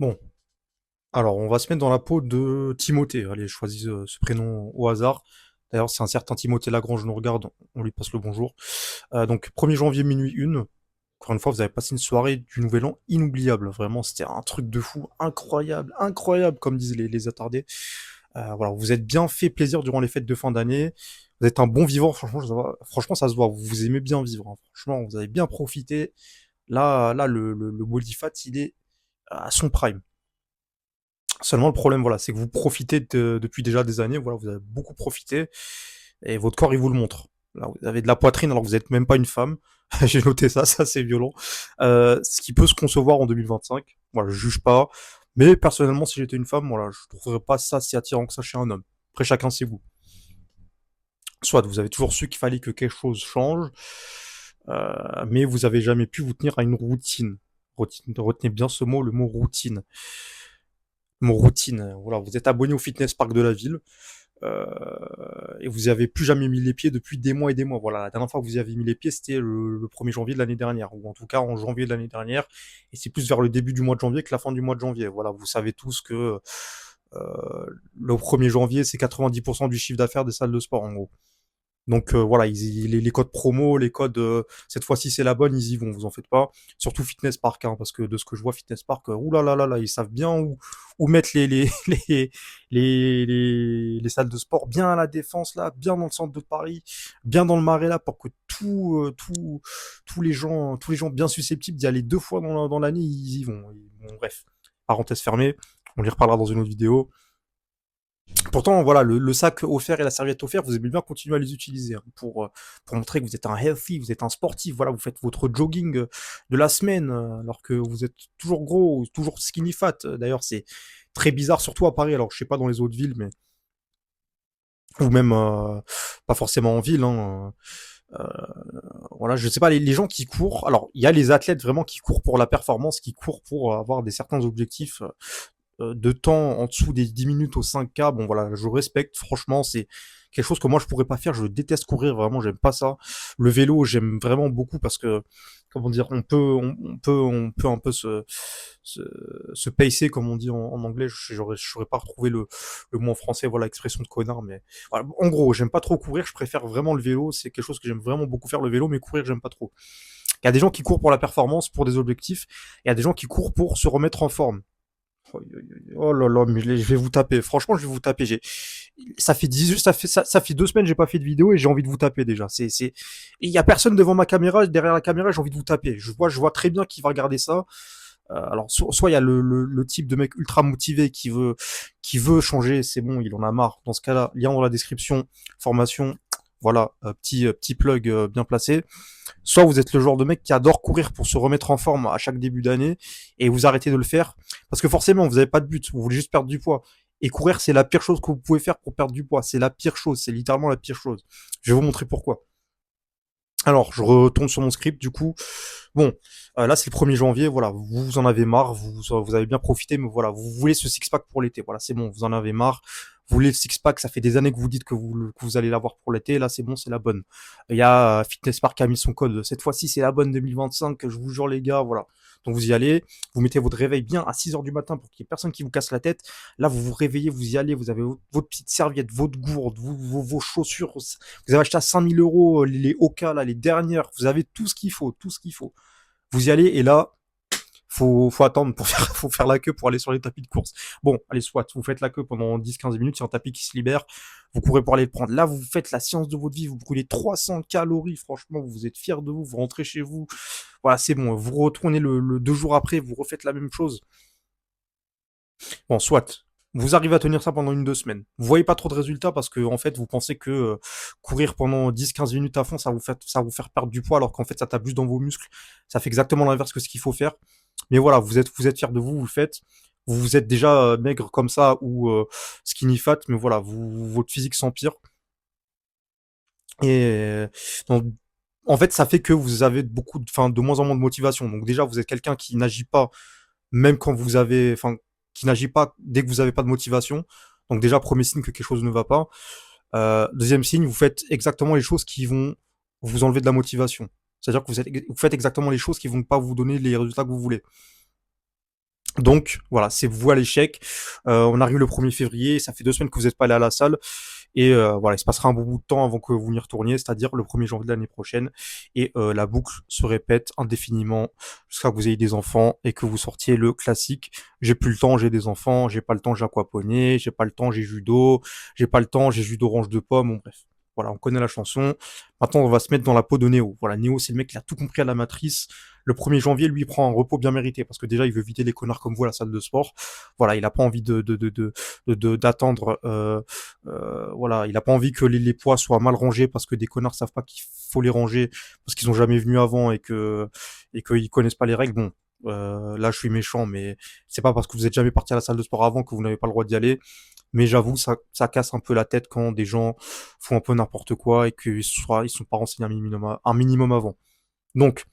Bon, alors on va se mettre dans la peau de Timothée. Allez, je choisis ce prénom au hasard. D'ailleurs, c'est un certain Timothée Lagrange nous regarde, on lui passe le bonjour. Donc 1er janvier minuit 1. Encore une fois, vous avez passé une soirée du Nouvel An inoubliable. Vraiment, c'était un truc de fou, incroyable, incroyable, comme disent les attardés. Voilà, vous êtes bien fait plaisir durant les fêtes de fin d'année. Vous êtes un bon vivant, franchement, franchement, ça se voit. Vous aimez bien vivre, hein. Franchement, vous avez bien profité. Là, le body fat, il est à son prime. Seulement le problème, voilà, c'est que vous profitez depuis déjà des années, voilà, vous avez beaucoup profité, et votre corps, il vous le montre. Là, vous avez de la poitrine alors que vous n'êtes même pas une femme. J'ai noté ça, ça c'est violent. Ce qui peut se concevoir en 2025. Voilà, je juge pas. Mais personnellement, si j'étais une femme, voilà, je trouverais pas ça si attirant que ça chez un homme. Après, chacun ses goûts. Soit vous avez toujours su qu'il fallait que quelque chose change, mais vous avez jamais pu vous tenir à une routine. Retenez bien ce mot, le mot routine. Mon routine. Voilà, vous êtes abonné au fitness park de la ville euh, et vous n'y avez plus jamais mis les pieds depuis des mois et des mois. Voilà, la dernière fois que vous y avez mis les pieds, c'était le 1er janvier de l'année dernière, ou en tout cas en janvier de l'année dernière. Et c'est plus vers le début du mois de janvier que la fin du mois de janvier. Voilà, vous savez tous que le 1er janvier, c'est 90% du chiffre d'affaires des salles de sport, en gros. Donc voilà, les codes promo, les codes, cette fois-ci c'est la bonne, ils y vont, vous en faites pas. Surtout Fitness Park, hein, parce que de ce que je vois, Fitness Park, ouh là là, ils savent bien où mettre les salles de sport, bien à la Défense là, bien dans le centre de Paris, bien dans le Marais là, pour que tous les gens bien susceptibles d'y aller 2 fois dans l'année, ils y vont. Bon, bref, parenthèse fermée, on y reparlera dans une autre vidéo. Pourtant, voilà, le sac offert et la serviette offerte, vous aimez bien continuer à les utiliser, hein, pour montrer que vous êtes un healthy, vous êtes un sportif. Voilà, vous faites votre jogging de la semaine, alors que vous êtes toujours gros, toujours skinny fat. D'ailleurs, c'est très bizarre, surtout à Paris. Alors, je sais pas dans les autres villes, mais ou même pas forcément en ville. Hein, voilà, je sais pas, les gens qui courent. Alors, il y a les athlètes vraiment qui courent pour la performance, qui courent pour avoir des certains objectifs de temps en dessous des 10 minutes au 5K, bon voilà, je respecte, franchement, c'est quelque chose que moi je pourrais pas faire, je déteste courir, vraiment, j'aime pas ça. Le vélo, j'aime vraiment beaucoup parce que, comment dire, on peut un peu se, se pacer, comme on dit en anglais, j'aurais pas retrouvé le mot en français, voilà, expression de connard, mais voilà. En gros, j'aime pas trop courir, je préfère vraiment le vélo, c'est quelque chose que j'aime vraiment beaucoup faire, le vélo, mais courir, j'aime pas trop. Il y a des gens qui courent pour la performance, pour des objectifs, et il y a des gens qui courent pour se remettre en forme. Oh là là, mais je vais vous taper. Franchement, je vais vous taper. Ça fait 18, ça fait 2 semaines que j'ai pas fait de vidéo et j'ai envie de vous taper déjà. Il y a personne devant ma caméra, derrière la caméra, j'ai envie de vous taper. Je vois très bien qui va regarder ça. Alors, soit il y a le type de mec ultra motivé qui veut changer, c'est bon, il en a marre. Dans ce cas-là, lien dans la description, formation. Voilà, petit plug bien placé. Soit vous êtes le genre de mec qui adore courir pour se remettre en forme à chaque début d'année et vous arrêtez de le faire parce que forcément vous n'avez pas de but, vous voulez juste perdre du poids. Et courir, c'est la pire chose que vous pouvez faire pour perdre du poids. C'est la pire chose, c'est littéralement la pire chose. Je vais vous montrer pourquoi. Alors, je retourne sur mon script, du coup. Bon, là, c'est le 1er janvier, voilà, vous en avez marre, vous avez bien profité, mais voilà, vous voulez ce six-pack pour l'été, voilà, c'est bon, vous en avez marre. Vous voulez le six-pack, ça fait des années que vous dites que vous allez l'avoir pour l'été, là, c'est bon, c'est la bonne. Il y a Fitness Park qui a mis son code, cette fois-ci, c'est la bonne 2025, je vous jure, les gars, voilà. Donc vous y allez, vous mettez votre réveil bien à 6 heures du matin pour qu'il n'y ait personne qui vous casse la tête. Là, vous vous réveillez, vous y allez, vous avez votre petite serviette, votre gourde, vos chaussures. Vous avez acheté à 5 000 € les Oka, là, les dernières. Vous avez tout ce qu'il faut, tout ce qu'il faut. Vous y allez et là, faut attendre pour faut faire la queue pour aller sur les tapis de course. Bon, allez, soit, vous faites la queue pendant 10-15 minutes, il y a un tapis qui se libère, vous courez pour aller le prendre. Là, vous faites la séance de votre vie, vous brûlez 300 calories, franchement, vous êtes fiers de vous, vous rentrez chez vous. Voilà, c'est bon, vous retournez le 2 jours après, vous refaites la même chose. Bon, soit. Vous arrivez à tenir ça pendant 1-2 semaines. Vous voyez pas trop de résultats parce que en fait vous pensez que courir pendant 10-15 minutes à fond ça va vous faire perdre du poids alors qu'en fait ça t'abuse dans vos muscles. Ça fait exactement l'inverse que ce qu'il faut faire. Mais voilà, vous êtes fier de vous, vous le faites. Vous êtes déjà maigre comme ça ou skinny fat, mais voilà, votre physique s'empire. Et donc, en fait, ça fait que vous avez de moins en moins de motivation. Donc déjà, vous êtes quelqu'un qui n'agit pas même quand vous avez, enfin, qui n'agit pas dès que vous n'avez pas de motivation. Donc déjà, premier signe que quelque chose ne va pas. Deuxième signe, vous faites exactement les choses qui vont vous enlever de la motivation. C'est-à-dire que vous faites exactement les choses qui vont pas vous donner les résultats que vous voulez. Donc voilà, c'est vous à l'échec. On arrive le 1er février, ça fait 2 semaines que vous n'êtes pas allé à la salle et voilà, il se passera un bon bout de temps avant que vous y retourniez, c'est-à-dire le 1er janvier de l'année prochaine et la boucle se répète indéfiniment jusqu'à ce que vous ayez des enfants et que vous sortiez le classique: «J'ai plus le temps, j'ai des enfants, j'ai pas le temps, j'ai aquaponie, j'ai pas le temps, j'ai judo, j'ai pas le temps, j'ai jus d'orange de pomme», bon bref. Voilà, on connaît la chanson. Maintenant, on va se mettre dans la peau de Néo. Voilà, Néo, c'est le mec qui a tout compris à la matrice. Le 1er janvier, lui, il prend un repos bien mérité parce que déjà, il veut vider les connards comme vous à la salle de sport. Voilà, il a pas envie d'attendre. Voilà, il a pas envie que les poids soient mal rangés parce que des connards savent pas qu'il faut les ranger parce qu'ils ont jamais venu avant et qu'ils connaissent pas les règles. Bon, là, je suis méchant, mais c'est pas parce que vous êtes jamais parti à la salle de sport avant que vous n'avez pas le droit d'y aller. Mais j'avoue, ça casse un peu la tête quand des gens font un peu n'importe quoi et qu'ils sont pas renseignés un minimum avant. Donc,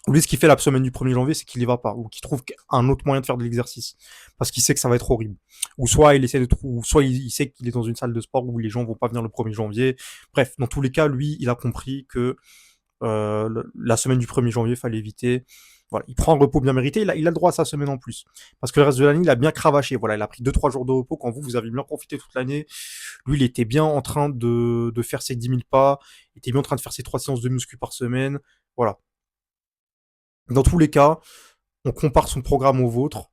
lui, ce qu'il fait la semaine du 1er janvier, c'est qu'il y va pas, ou qu'il trouve un autre moyen de faire de l'exercice, parce qu'il sait que ça va être horrible. Ou soit il essaie de trouver, soit il sait qu'il est dans une salle de sport où les gens vont pas venir le 1er janvier. Bref, dans tous les cas, lui, il a compris que la semaine du 1er janvier, fallait éviter. Voilà, il prend un repos bien mérité, il a le droit à sa semaine en plus. Parce que le reste de l'année, il a bien cravaché. Voilà, il a pris 2-3 jours de repos quand vous avez bien profité toute l'année. Lui, il était bien en train de faire ses 10 000 pas, il était bien en train de faire ses 3 séances de muscu par semaine. Voilà. Dans tous les cas, on compare son programme au vôtre.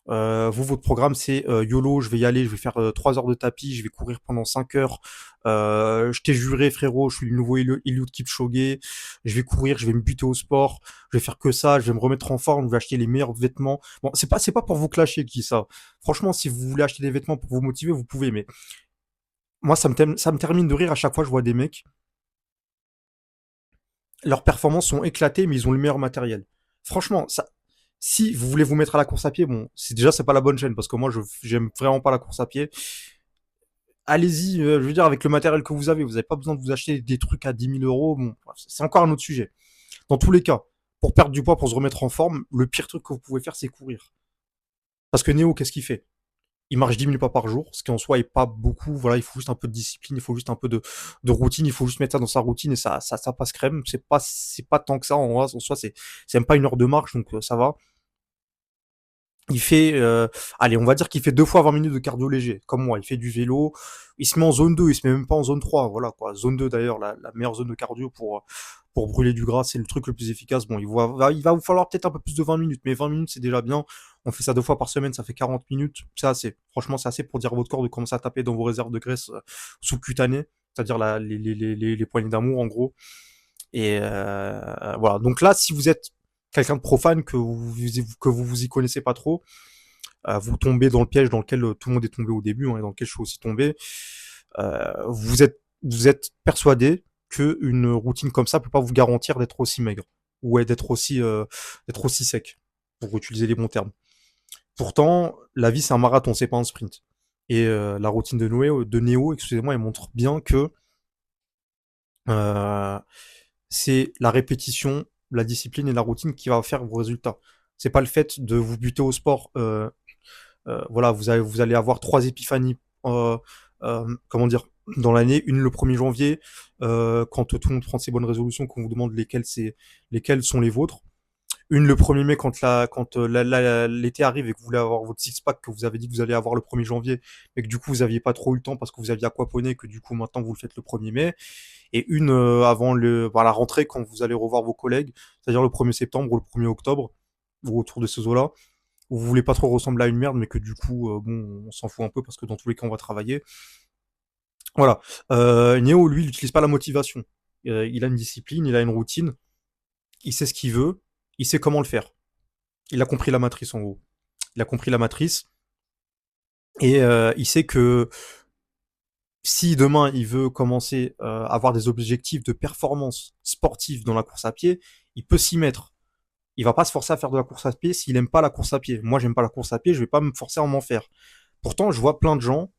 Vous, votre programme, c'est YOLO, je vais y aller, je vais faire 3 heures de tapis, je vais courir pendant 5 heures. Je t'ai juré, frérot, je suis le nouveau Eliud Kipchoge. Je vais courir, je vais me buter au sport, je vais faire que ça, je vais me remettre en forme, je vais acheter les meilleurs vêtements. Bon, c'est pas pour vous clasher qui ça. Franchement, si vous voulez acheter des vêtements pour vous motiver, vous pouvez, mais moi, ça me termine de rire à chaque fois que je vois des mecs. Leurs performances sont éclatées, mais ils ont le meilleur matériel. Franchement, ça, si vous voulez vous mettre à la course à pied, bon, c'est pas la bonne chaîne parce que moi, j'aime vraiment pas la course à pied. Allez-y, je veux dire, avec le matériel que vous avez pas besoin de vous acheter des trucs à 10 000 euros. Bon, c'est encore un autre sujet. Dans tous les cas, pour perdre du poids, pour se remettre en forme, le pire truc que vous pouvez faire, c'est courir. Parce que Néo, qu'est-ce qu'il fait? Il marche 10 000 pas par jour, ce qui en soi est pas beaucoup. Voilà, il faut juste un peu de discipline, il faut juste un peu de routine, il faut juste mettre ça dans sa routine et ça passe crème. C'est pas tant que ça en soi, c'est même pas 1 heure de marche, donc ça va. Il fait, allez, on va dire qu'il fait 2 fois 20 minutes de cardio léger, comme moi. Il fait du vélo, il se met en zone 2, il se met même pas en zone 3, voilà quoi. Zone 2 d'ailleurs, la meilleure zone de cardio pour brûler du gras, c'est le truc le plus efficace. Bon, il va vous falloir peut-être un peu plus de 20 minutes, mais 20 minutes c'est déjà bien. On fait ça 2 fois par semaine, ça fait 40 minutes, c'est assez. Franchement, c'est assez pour dire à votre corps de commencer à taper dans vos réserves de graisse sous-cutanées, c'est-à-dire les poignées d'amour en gros. Et voilà. Donc là, si vous êtes quelqu'un de profane que vous y connaissez pas trop, vous tombez dans le piège dans lequel tout le monde est tombé au début, hein, et dans lequel je suis aussi tombé. Vous êtes persuadé que une routine comme ça peut pas vous garantir d'être aussi maigre ou d'être aussi sec, pour utiliser les bons termes. Pourtant, la vie c'est un marathon, c'est pas un sprint. Et la routine de Néo, excusez-moi, elle montre bien que euh, c'est la répétition, la discipline et la routine qui va faire vos résultats. C'est pas le fait de vous buter au sport. Voilà, vous allez avoir 3 épiphanies, comment dire, dans l'année. Une le 1er janvier, quand tout le monde prend ses bonnes résolutions, qu'on vous demande lesquelles sont les vôtres. Une le 1er mai, quand l'été arrive et que vous voulez avoir votre six-pack que vous avez dit que vous allez avoir le 1er janvier, mais que du coup vous aviez pas trop eu le temps parce que vous aviez aquaponé, que du coup maintenant vous le faites le 1er mai. Et une avant la rentrée quand vous allez revoir vos collègues, c'est-à-dire le 1er septembre ou le 1er octobre, ou autour de ces eaux-là, où vous voulez pas trop ressembler à une merde, mais que du coup, bon, on s'en fout un peu parce que dans tous les cas, on va travailler. Voilà. Néo, lui, il n'utilise pas la motivation. Il a une discipline, il a une routine, il sait ce qu'il veut, il sait comment le faire. Il a compris la matrice, en gros. Il a compris la matrice, et il sait que si demain il veut commencer à avoir des objectifs de performance sportive dans la course à pied, il peut s'y mettre. Il va pas se forcer à faire de la course à pied s'il aime pas la course à pied. Moi, j'aime pas la course à pied, je vais pas me forcer à m'en faire. Pourtant, je vois plein de gens.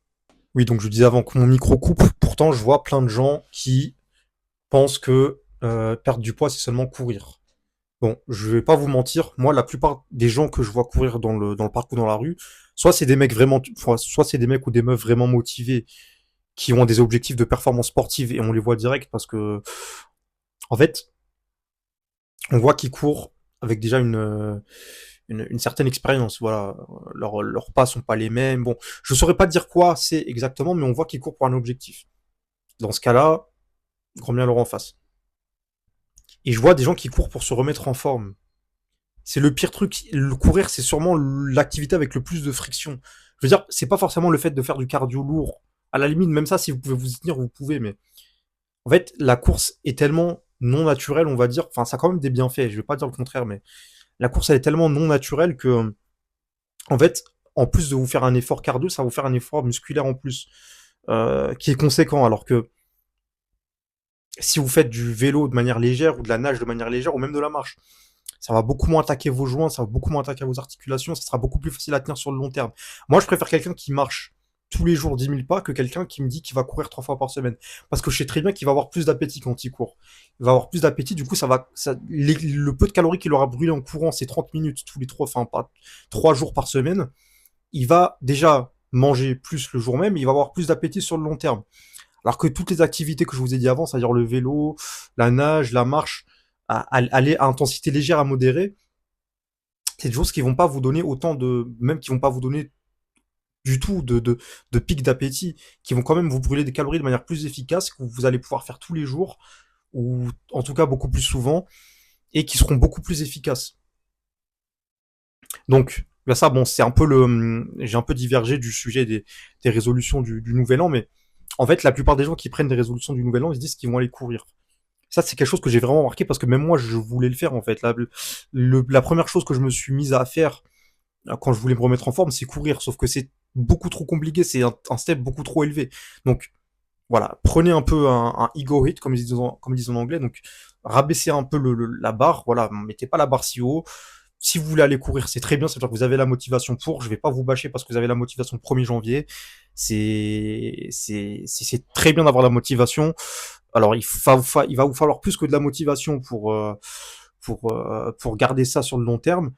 Oui, donc je disais avant que mon micro coupe. Pourtant, je vois plein de gens qui pensent que perdre du poids, c'est seulement courir. Bon, je vais pas vous mentir. Moi, la plupart des gens que je vois courir dans le parc ou dans la rue, soit c'est des mecs vraiment, soit c'est des mecs ou des meufs vraiment motivés qui ont des objectifs de performance sportive et on les voit direct parce que, en fait, on voit qu'ils courent avec déjà une certaine expérience. Voilà, leurs pas sont pas les mêmes. Bon, je saurais pas dire quoi c'est exactement, mais on voit qu'ils courent pour un objectif. Dans ce cas-là, grand bien leur en face. Et je vois des gens qui courent pour se remettre en forme. C'est le pire truc. Le courir, c'est sûrement l'activité avec le plus de friction. Je veux dire, c'est pas forcément le fait de faire du cardio lourd. À la limite, même ça, si vous pouvez vous y tenir, vous pouvez. Mais en fait, la course est tellement non naturelle, on va dire. Enfin, ça a quand même des bienfaits. Je vais pas dire le contraire, mais la course, elle est tellement non naturelle que, en fait, en plus de vous faire un effort cardio, ça va vous faire un effort musculaire en plus, qui est conséquent. Alors que si vous faites du vélo de manière légère ou de la nage de manière légère ou même de la marche, ça va beaucoup moins attaquer vos joints, ça va beaucoup moins attaquer vos articulations, ça sera beaucoup plus facile à tenir sur le long terme. Moi, je préfère quelqu'un qui marche tous les jours 10 000 pas que quelqu'un qui me dit qu'il va courir 3 fois par semaine. Parce que je sais très bien qu'il va avoir plus d'appétit quand il court. Il va avoir plus d'appétit, du coup, le peu de calories qu'il aura brûlé en courant ces 30 minutes tous les 3, enfin, pas 3 jours par semaine, il va déjà manger plus le jour même, et il va avoir plus d'appétit sur le long terme. Alors que toutes les activités que je vous ai dit avant, c'est-à-dire le vélo, la nage, la marche, aller à intensité légère à modérée, c'est des choses qui vont pas vous donner autant de, même qui vont pas vous donner du tout de pic d'appétit, qui vont quand même vous brûler des calories de manière plus efficace, que vous allez pouvoir faire tous les jours, ou en tout cas beaucoup plus souvent, et qui seront beaucoup plus efficaces. Donc, là ça, bon, c'est un peu j'ai un peu divergé du sujet des résolutions du nouvel an, mais en fait, la plupart des gens qui prennent des résolutions du nouvel an, ils se disent qu'ils vont aller courir. Ça, c'est quelque chose que j'ai vraiment remarqué parce que même moi, je voulais le faire en fait. La première chose que je me suis mise à faire quand je voulais me remettre en forme, c'est courir. Sauf que c'est beaucoup trop compliqué, c'est un step beaucoup trop élevé. Donc voilà, prenez un peu un ego hit, comme ils disent en anglais. Donc rabaissez un peu la barre. Voilà, mettez pas la barre si haut. Si vous voulez aller courir, c'est très bien, c'est-à-dire que vous avez la motivation pour. Je vais pas vous bâcher parce que vous avez la motivation le 1er janvier. C'est très bien d'avoir la motivation. Alors il va vous falloir plus que de la motivation pour garder ça sur le long terme.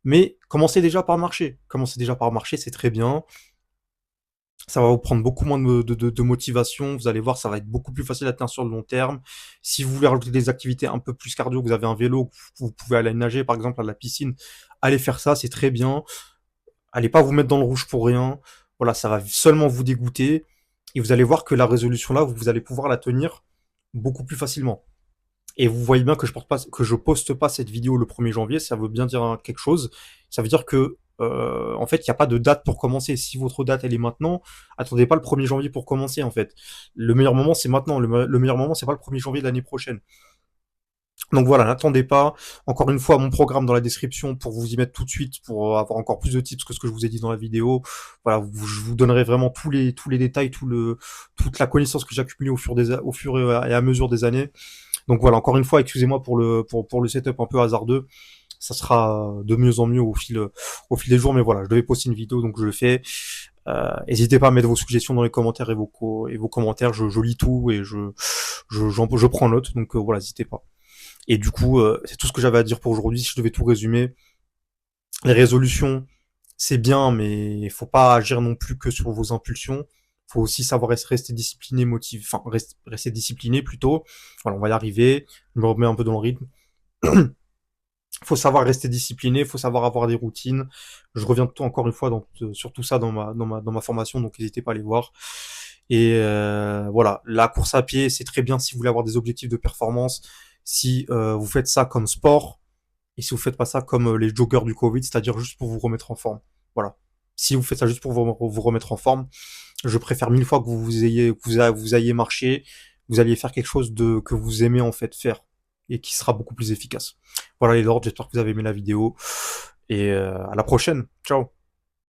Mais commencez déjà par marcher. Commencez déjà par marcher, c'est très bien. Ça va vous prendre beaucoup moins de motivation. Vous allez voir, ça va être beaucoup plus facile à tenir sur le long terme. Si vous voulez rajouter des activités un peu plus cardio, vous avez un vélo, vous pouvez aller nager, par exemple, à la piscine. Allez faire ça, c'est très bien. Allez pas vous mettre dans le rouge pour rien. Voilà, ça va seulement vous dégoûter. Et vous allez voir que la résolution là, vous allez pouvoir la tenir beaucoup plus facilement. Et vous voyez bien que je poste pas cette vidéo le 1er janvier, ça veut bien dire quelque chose. Ça veut dire que, en fait, il n'y a pas de date pour commencer. Si votre date, elle est maintenant, attendez pas le 1er janvier pour commencer, en fait. Le meilleur moment, c'est maintenant. Le meilleur moment, c'est pas le 1er janvier de l'année prochaine. Donc voilà, n'attendez pas. Encore une fois, mon programme dans la description pour vous y mettre tout de suite, pour avoir encore plus de tips que ce que je vous ai dit dans la vidéo. Voilà, je vous donnerai vraiment tous les détails, toute la connaissance que j'ai accumulée au fur et à mesure des années. Donc voilà, encore une fois, excusez-moi pour le setup un peu hasardeux. Ça sera de mieux en mieux au fil des jours, mais voilà, je devais poster une vidéo, donc je le fais. N'hésitez pas à mettre vos suggestions dans les commentaires et vos commentaires, je lis tout et je prends note, donc voilà, n'hésitez pas. Et du coup, c'est tout ce que j'avais à dire pour aujourd'hui. Si je devais tout résumer, les résolutions, c'est bien, mais il faut pas agir non plus que sur vos impulsions. Faut aussi savoir rester discipliné, rester discipliné plutôt. Voilà, on va y arriver. Je me remets un peu dans le rythme. Faut savoir rester discipliné, faut savoir avoir des routines. Je reviens encore une fois sur tout ça dans ma formation, donc n'hésitez pas à aller voir. Et voilà, la course à pied, c'est très bien si vous voulez avoir des objectifs de performance. Si vous faites ça comme sport, et si vous faites pas ça comme les joggers du Covid, c'est-à-dire juste pour vous remettre en forme. Voilà. Si vous faites ça juste pour vous remettre en forme, je préfère 1000 fois que vous ayez marché, vous alliez faire quelque chose que vous aimez en fait faire et qui sera beaucoup plus efficace. Voilà les lords, j'espère que vous avez aimé la vidéo et à la prochaine. Ciao.